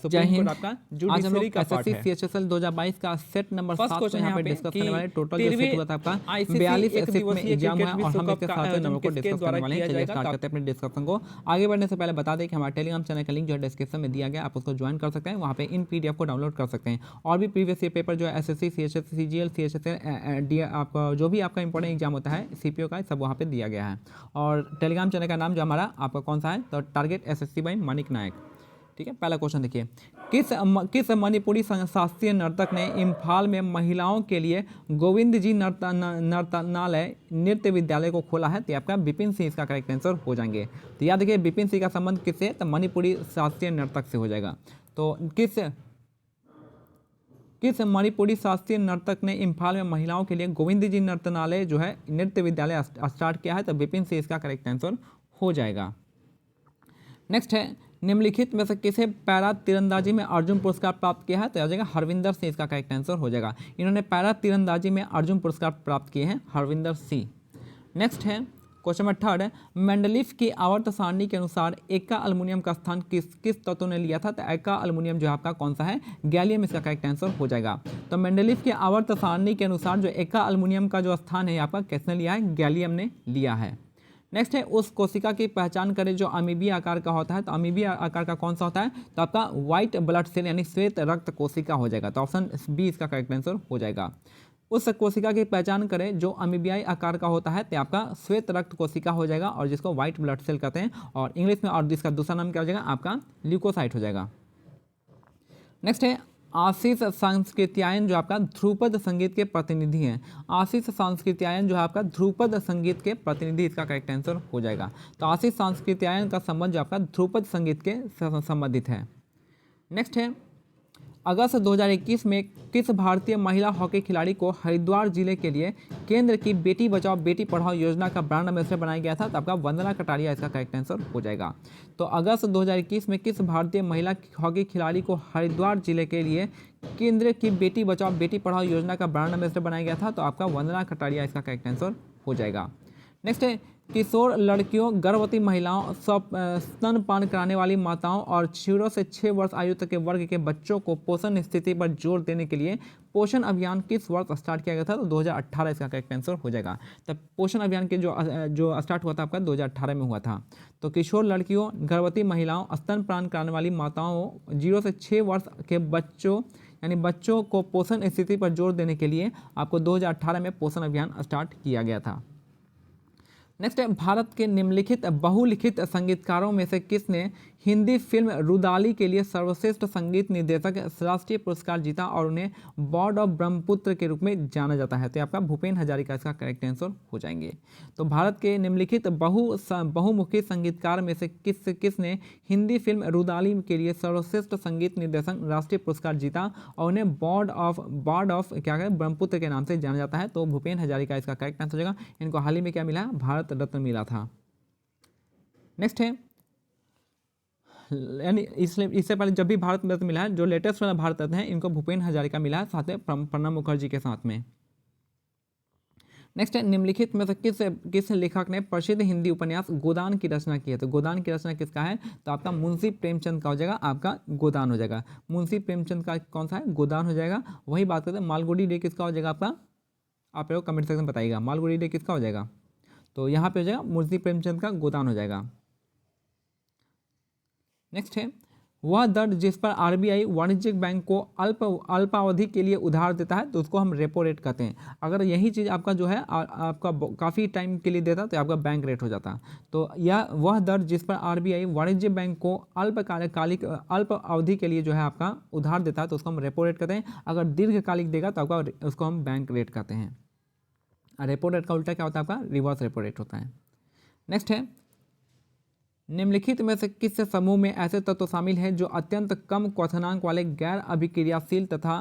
जय हिंद। आपका आज हम जुडिशरी लोग का पार्ट एसएससी है। सीएचएसएल 2022 का सेट नंबर फर्स्ट 7 को क्वेश्चन यहाँ पे यहाँ पे डिस्कस कि करने वाले हैं। टोटल जो सेट हुआ था आपका 42 एक सेट में दिवसीय एग्जाम हुआ क्रिकेट है और विश्व हम कप इसके का 7वें आयोजन नंबर को किसके डिस्कस करने द्वारा वाले हैं। किया चलिए जाएगा? स्टार्ट करते हैं अपने डिस्कशन को। आगे बढ़ने से पहले बता दें कि हमारे टेलीग्राम चैनल का लिंक जो है डिस्क्रिप्शन में दिया गया, आप उसको ज्वाइन कर सकते हैं। वहाँ पे इन पीडीएफ को डाउनलोड कर सकते हैं और भी प्रीवियस ईयर पेपर जो है SSC CHS CGL CHS D आपका जो भी आपका इंपॉर्टेंट एग्जाम होता है सीपीओ का सब वहाँ पे दिया गया है। और टेलीग्राम चैनल का नाम जो हमारा आपका कौन सा है, तो टारगेट एसएससी बाय मानिक नायक। ठीक है, पहला क्वेश्चन देखिए, किस मणिपुरी शास्त्रीय नर्तक ने इम्फाल में महिलाओं के लिए गोविंद जी नर्तनालय नृत्य विद्यालय को खोला है? तो आपका विपिन सिंह इसका करेक्ट आंसर हो जाएंगे। तो याद रखिए विपिन सिंह का संबंध किससे, तो मणिपुरी शास्त्रीय नर्तक से हो जाएगा। तो किस मणिपुरी शास्त्रीय नर्तक ने इम्फाल में महिलाओं के लिए गोविंद जी नर्तनालय जो है नृत्य विद्यालय स्टार्ट किया है? तो विपिन सिंह इसका करेक्ट आंसर हो जाएगा। नेक्स्ट है, निम्नलिखित में से किसे पैरा तीरंदाजी में अर्जुन पुरस्कार प्राप्त किया है? तो आ जाएगा हरविंदर सिंह इसका करेक्ट आंसर हो जाएगा। इन्होंने पैरा तीरंदाजी में अर्जुन पुरस्कार प्राप्त किए हैं, हरविंदर सिंह। नेक्स्ट है क्वेश्चन नंबर 3, मेंडलीफ की आवर्त सारणी के अनुसार एका अल्युमिनियम का स्थान किस तत्व ने लिया था? तो एका अल्युमिनियम जो आपका कौन सा है, गैलियम इसका करेक्ट आंसर हो जाएगा। तो मेंडलीफ की आवर्त सारणी के अनुसार जो एका अल्युमिनियम का जो स्थान है आपका किसने लिया है, गैलियम ने लिया है। नेक्स्ट है, उस कोशिका की पहचान करें जो अमीबी आकार का होता है। तो अमीबी आकार का कौन सा होता है, तो आपका व्हाइट ब्लड सेल यानी श्वेत रक्त कोशिका हो जाएगा। तो ऑप्शन बी इसका करेक्ट आंसर हो जाएगा। उस कोशिका की पहचान करें जो अमीबियाई आकार का होता है, तो आपका श्वेत रक्त कोशिका हो जाएगा और जिसको व्हाइट ब्लड सेल कहते हैं और इंग्लिश में, और इसका दूसरा नाम क्या हो जाएगा आपका ल्यूकोसाइट हो जाएगा। नेक्स्ट है, आशीष सांस्कृत्यायन जो आपका ध्रुपद संगीत के प्रतिनिधि हैं। आशीष सांस्कृत्यायन जो है आपका ध्रुपद संगीत के प्रतिनिधि, इसका करेक्ट आंसर हो जाएगा। तो आशीष सांस्कृत्यायन का संबंध जो आपका ध्रुपद संगीत के संबंधित है। नेक्स्ट है, अगस्त 2021 में किस भारतीय महिला हॉकी खिलाड़ी को हरिद्वार जिले के लिए केंद्र की बेटी बचाओ बेटी पढ़ाओ योजना का ब्रांड एम्बेसडर बनाया गया था? तो आपका वंदना कटारिया इसका करेक्ट आंसर हो जाएगा। तो अगस्त 2021 में किस भारतीय महिला हॉकी खिलाड़ी को हरिद्वार जिले के लिए केंद्र की बेटी बचाओ बेटी पढ़ाओ योजना का ब्रांड एम्बेसडर बनाया गया था? तो आपका वंदना कटारिया इसका करेक्ट आंसर हो जाएगा। नेक्स्ट है, किशोर लड़कियों, गर्भवती महिलाओं, स्तनपान कराने वाली माताओं और 0 से 6 वर्ष आयु तक के वर्ग के बच्चों को पोषण स्थिति पर जोर देने के लिए पोषण अभियान किस वर्ष स्टार्ट किया गया था? तो 2018 इसका करेक्ट आंसर हो जाएगा। तब पोषण अभियान के जो स्टार्ट हुआ था आपका 2018 में हुआ था। तो किशोर लड़कियों, गर्भवती महिलाओं, स्तनपान कराने वाली माताओं, 0 से 6 वर्ष के बच्चों यानी बच्चों को पोषण स्थिति पर जोर देने के लिए आपको 2018 में पोषण अभियान स्टार्ट किया गया था। नेक्स्ट है, भारत के निम्नलिखित बहुलिखित संगीतकारों में से किसने हिंदी फिल्म रुदाली के लिए सर्वश्रेष्ठ संगीत निर्देशक राष्ट्रीय पुरस्कार जीता और उन्हें बॉर्ड ऑफ ब्रह्मपुत्र के रूप में जाना जाता है? तो आपका भूपेन हजारिका इसका करेक्ट आंसर हो जाएंगे। तो भारत के निम्नलिखित बहुमुखी संगीतकार में से किसने हिंदी फिल्म रुदाली के लिए सर्वश्रेष्ठ संगीत निर्देशक राष्ट्रीय पुरस्कार जीता और उन्हें बॉर्ड ऑफ क्या कहते हैं ब्रह्मपुत्र के नाम से जाना जाता है? तो भूपेन हजारिका इसका करेक्ट आंसर हो जाएगा। इनको हाल ही में क्या मिला, भारत रत्न मिला था। नेक्स्ट है, यानी इससे पहले जब भी भारत रत्न मिला है, जो लेटेस्ट वाला भारत रत्न है इनको भूपेन हजारिका मिला है, साथ में प्रणब मुखर्जी के साथ में। नेक्स्ट है, निम्नलिखित में से किस लेखक ने प्रसिद्ध हिंदी उपन्यास गोदान की रचना की है? तो गोदान की रचना किसका है? तो आपका मुंशी प्रेमचंद का हो जाएगा, आपका गोदान हो जाएगा। मुंशी प्रेमचंद का कौन सा है, गोदान हो जाएगा। वही बात करते हैं मालगुडी डे किसका हो जाएगा आपका, आप लोग कमेंट सेक्शन में बताइएगा मालगुडी डे किसका हो जाएगा। तो यहाँ पे हो जाएगा मुंशी प्रेमचंद का गोदान हो जाएगा। नेक्स्ट है, वह दर जिस पर आरबीआई वाणिज्यिक बैंक को अल्पावधि के लिए उधार देता है तो उसको हम रेपो रेट कहते हैं। अगर यही चीज़ आपका जो है आपका काफ़ी टाइम के लिए देता तो आपका बैंक रेट हो जाता। तो यह वह दर जिस पर आरबीआई वाणिज्यिक बैंक को अल्प अवधि के लिए जो है आपका उधार देता है तो उसको हम रेपो रेट कहते हैं। अगर दीर्घकालिक देगा तो आपका उसको हम बैंक रेट कहते हैं। रेपो रेट का उल्टा क्या होता है आपका, रिवर्स रेपो रेट होता है। नेक्स्ट है, निम्नलिखित में से किस समूह में ऐसे तत्व शामिल हैं जो अत्यंत कम क्वथनांक वाले गैर अभिक्रियाशील तथा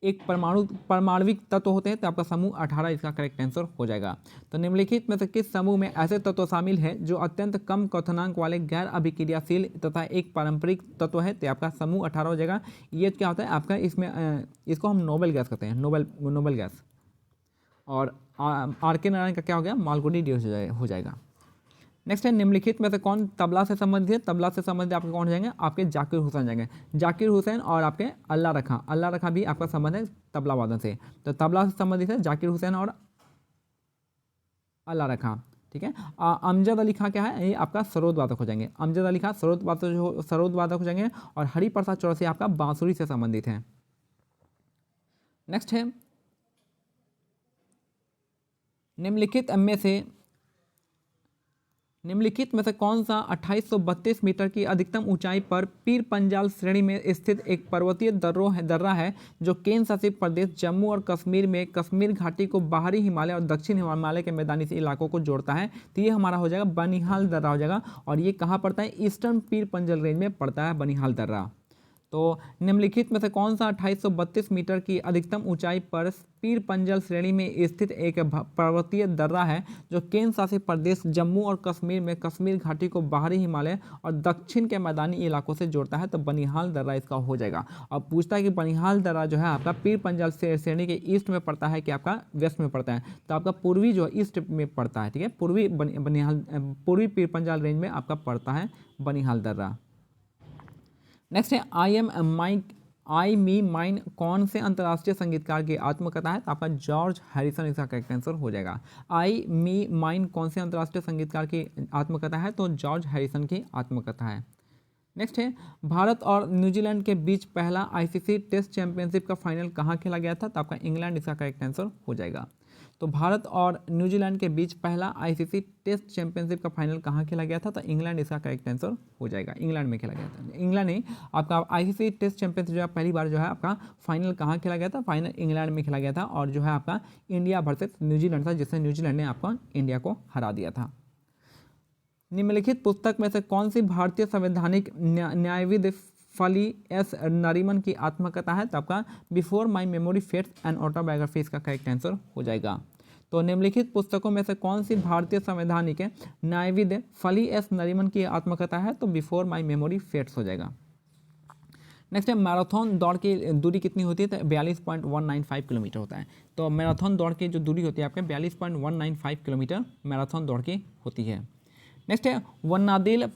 एक परमाणविक तत्व होते हैं? तो आपका समूह 18 इसका करेक्ट आंसर हो जाएगा। तो निम्नलिखित में से किस समूह में ऐसे तत्व शामिल हैं जो अत्यंत कम क्वथनांक वाले गैर अभिक्रियाशील तथा एक पारंपरिक तत्व है? तो आपका समूह 18 हो जाएगा। ये क्या होता है आपका, इसमें इसको हम नोबेल गैस कहते हैं, नोबेल गैस। और आर के नारायण का क्या हो गया, मालगुडी डी हो जाएगा। नेक्स्ट है निम्नलिखित में से कौन तबला से संबंधित है? तबला से संबंधित आपके कौन जाएंगे? आपके जाकिर हुसैन जाएंगे। जाकिर हुसैन और आपके अल्लाह रखा भी आपका संबंध है तबला वादन से। तो तबला से संबंधित है जाकिर हुसैन और अल्लाह रखा। ठीक है। अमजद अली खां क्या है? ये आपका सरोद वादक हो जाएंगे। अमजद अली खां सरोद वादक हो जाएंगे। और हरिप्रसाद चौरसी आपका बांसुरी से संबंधित है। नेक्स्ट है निम्नलिखित में से कौन सा 2832 मीटर की अधिकतम ऊंचाई पर पीर पंजाल श्रेणी में स्थित एक पर्वतीय दर्रा है जो केंद्र शासित प्रदेश जम्मू और कश्मीर में कश्मीर घाटी को बाहरी हिमालय और दक्षिण हिमालय के मैदानी इलाकों को जोड़ता है? तो ये हमारा हो जाएगा बनिहाल दर्रा हो जाएगा। और ये कहाँ पड़ता है? ईस्टर्न पीर पंजाल रेंज में पड़ता है बनिहाल दर्रा। तो निम्नलिखित में से कौन सा 2832 मीटर की अधिकतम ऊंचाई पर पीर पंजाल श्रेणी में स्थित एक पर्वतीय दर्रा है जो केंद्र शासित प्रदेश जम्मू और कश्मीर में कश्मीर घाटी को बाहरी हिमालय और दक्षिण के मैदानी इलाकों से जोड़ता है? तो बनिहाल दर्रा इसका हो जाएगा। और पूछता है कि बनिहाल दर्रा जो है आपका पीर पंजाल श्रेणी के ईस्ट में पड़ता है कि आपका वेस्ट में पड़ता है? तो आपका पूर्वी जो ईस्ट में पड़ता है। ठीक है, पूर्वी पीर पंजाल रेंज में आपका पड़ता है बनिहाल दर्रा। नेक्स्ट है आई मी माइन कौन से अंतर्राष्ट्रीय संगीतकार की आत्मकथा है? तो आपका जॉर्ज हैरिसन इसका करेक्ट आंसर हो जाएगा। आई मी माइन कौन से अंतर्राष्ट्रीय संगीतकार की आत्मकथा है? तो जॉर्ज हैरिसन की आत्मकथा है। नेक्स्ट है भारत और न्यूजीलैंड के बीच पहला आईसीसी टेस्ट चैंपियनशिप का फाइनल कहाँ खेला गया था? तो आपका इंग्लैंड इसका करेक्ट आंसर हो जाएगा। तो भारत और न्यूजीलैंड के बीच पहला आईसीसी टेस्ट चैंपियनशिप का फाइनल कहाँ खेला गया था? तो इंग्लैंड इसका करेक्ट आंसर हो जाएगा। इंग्लैंड में खेला गया था। इंग्लैंड नहीं, आपका आईसीसी टेस्ट चैंपियनशिप जो है पहली बार जो है आपका फाइनल कहाँ खेला गया था? फाइनल इंग्लैंड में खेला गया था। और जो है आपका इंडिया वर्सेस न्यूजीलैंड था जिससे न्यूजीलैंड ने आपका इंडिया को हरा दिया था। निम्नलिखित पुस्तक में से कौन सी भारतीय संवैधानिक न्यायविद फली एस नरीमन की आत्मकथा है? तो आपका before my memory fades and autobiography इसका करेक्ट आंसर हो जाएगा। तो निम्नलिखित पुस्तकों में से कौन सी भारतीय संवैधानिक न्यायविद फली एस नरीमन की आत्मकथा है? तो बिफोर माई मेमोरी फेड्स हो जाएगा। नेक्स्ट है मैराथन दौड़ की दूरी कितनी होती है? तो 42.195 किलोमीटर होता है। तो मैराथन दौड़ की जो दूरी होती है आपके 42.195 किलोमीटर मैराथन दौड़ की होती है। नेक्स्ट है वन्नादिल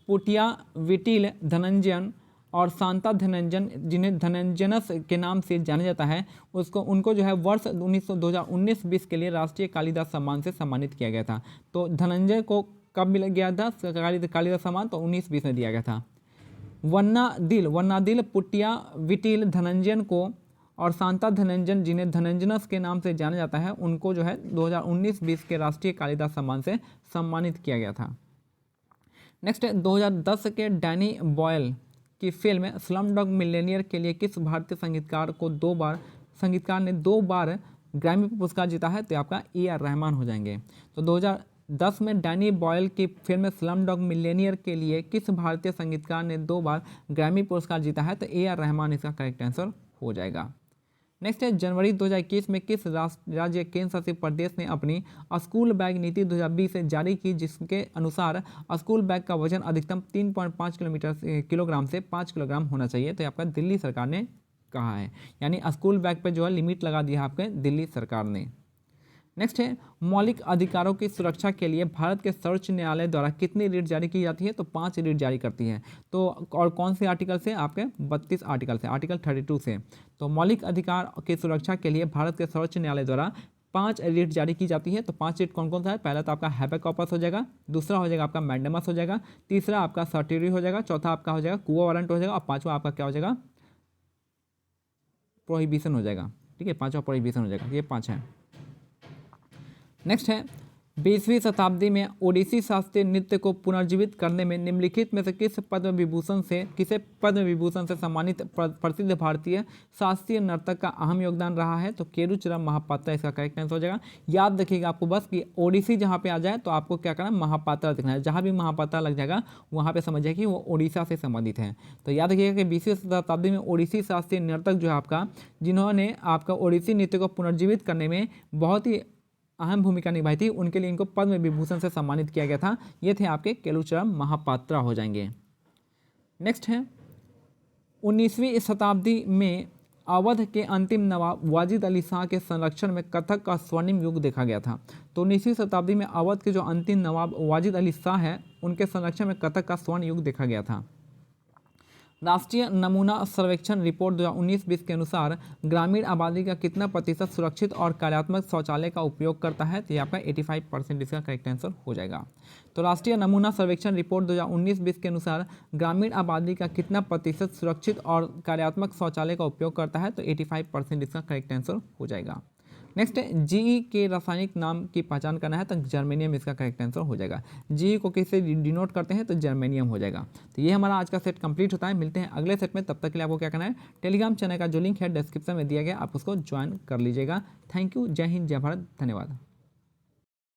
पुटिया विटिल धनंजयन और शांता धनंजन जिन्हें धनंजनस के नाम से जाना जाता है उनको जो है वर्ष 2019-20 के लिए राष्ट्रीय कालिदास सम्मान से सम्मानित किया गया था। तो धनंजय को कब मिल गया था कालिदास सम्मान? तो 19-20 में दिया गया था। वन्नादिल पुटिया विटिल धनंजयन को और शांता धनंजन जिन्हें धनंजनस के नाम से जाना जाता है उनको जो है 2019-20 के राष्ट्रीय कालिदास सम्मान से सम्मानित किया गया था। नेक्स्ट है 2010 के डैनी बॉयल की फिल्म स्लम डॉग मिलियनेयर के लिए किस भारतीय संगीतकार ने दो बार ग्रैमी पुरस्कार जीता है? तो आपका AR रहमान हो जाएंगे। तो 2010 में डैनी बॉयल की फिल्म स्लम डॉग मिलियनेयर के लिए किस भारतीय संगीतकार ने 2 बार ग्रैमी पुरस्कार जीता है? तो AR रहमान इसका करेक्ट आंसर हो जाएगा। नेक्स्ट है जनवरी 2021 में किस राज्य केंद्र शासित प्रदेश ने अपनी स्कूल बैग नीति 2020 जारी की जिसके अनुसार स्कूल बैग का वजन अधिकतम 3.5 किलोग्राम से 5 किलोग्राम होना चाहिए? तो आपका दिल्ली सरकार ने कहा है, यानी स्कूल बैग पे जो है लिमिट लगा दिया आपके दिल्ली सरकार ने। नेक्स्ट है मौलिक अधिकारों की सुरक्षा के लिए भारत के सर्वोच्च न्यायालय द्वारा कितनी रीट जारी की जाती है? तो 5 रीट जारी करती है। तो और कौन से आर्टिकल से? आपके 32 आर्टिकल से, आर्टिकल 32 से। तो मौलिक अधिकार की सुरक्षा के लिए भारत के सर्वोच्च न्यायालय द्वारा 5 रीट जारी की जाती है। तो 5 रीट कौन कौन सा है? पहला तो आपका हैबेक कॉर्पस हो जाएगा, दूसरा हो जाएगा आपका मैंडेमस हो जाएगा, तीसरा आपका सर्टिरी हो जाएगा, चौथा आपका हो जाएगा क्वो वारंट हो जाएगा और पाँचवा आपका क्या हो जाएगा? प्रोहिबिशन हो जाएगा। ठीक है, पाँचवा प्रोहिबिशन हो जाएगा। ये 5 है। नेक्स्ट है 20वीं शताब्दी में ओडिसी शास्त्रीय नृत्य को पुनर्जीवित करने में निम्नलिखित में से किसे पद्म विभूषण से सम्मानित प्रसिद्ध भारतीय शास्त्रीय नर्तक का अहम योगदान रहा है? तो केलुचरण महापात्रा इसका करेक्ट आंसर हो जाएगा। याद रखिएगा आपको बस कि ओडिसी जहाँ पे आ जाए तो आपको क्या करना है? महापात्रा दिखना है। जहाँ भी महापात्रा लग जाएगा वहाँ पे समझिए कि वो ओडिशा से संबंधित है। तो याद रखिएगा कि 20वीं शताब्दी में ओडिसी शास्त्रीय नर्तक जो है आपका जिन्होंने आपका ओडिसी नृत्य को पुनर्जीवित करने में बहुत ही अहम भूमिका निभाई थी उनके लिए इनको पद्म विभूषण से सम्मानित किया गया था। ये थे आपके केलुचरण महापात्रा हो जाएंगे। नेक्स्ट है 19वीं शताब्दी में अवध के अंतिम नवाब वाजिद अली शाह के संरक्षण में कथक का स्वर्णिम युग देखा गया था। तो 19वीं शताब्दी में अवध के जो अंतिम नवाब वाजिद अली शाह है उनके संरक्षण में कथक का स्वर्ण युग देखा गया था। राष्ट्रीय नमूना सर्वेक्षण रिपोर्ट 2019-20 के अनुसार ग्रामीण आबादी का कितना प्रतिशत सुरक्षित और कार्यात्मक शौचालय का उपयोग करता है? तो ये आपका 85% इसका करेक्ट आंसर हो जाएगा। तो राष्ट्रीय नमूना सर्वेक्षण रिपोर्ट 2019-20 के अनुसार ग्रामीण आबादी का कितना प्रतिशत सुरक्षित और कार्यात्मक शौचालय का उपयोग करता है? तो 85% इसका करेक्ट आंसर हो जाएगा। नेक्स्ट है जीई के रासायनिक नाम की पहचान करना है तो जर्मेनियम इसका करेक्ट आंसर हो जाएगा। जीई को किससे डिनोट करते हैं? तो जर्मेनियम हो जाएगा। तो ये हमारा आज का सेट कंप्लीट होता है। मिलते हैं अगले सेट में, तब तक के लिए आपको क्या करना है, टेलीग्राम चैनल का जो लिंक है डिस्क्रिप्शन में दिया गया, आप उसको ज्वाइन कर लीजिएगा। Thank you. जय हिंद, जय भारत, धन्यवाद।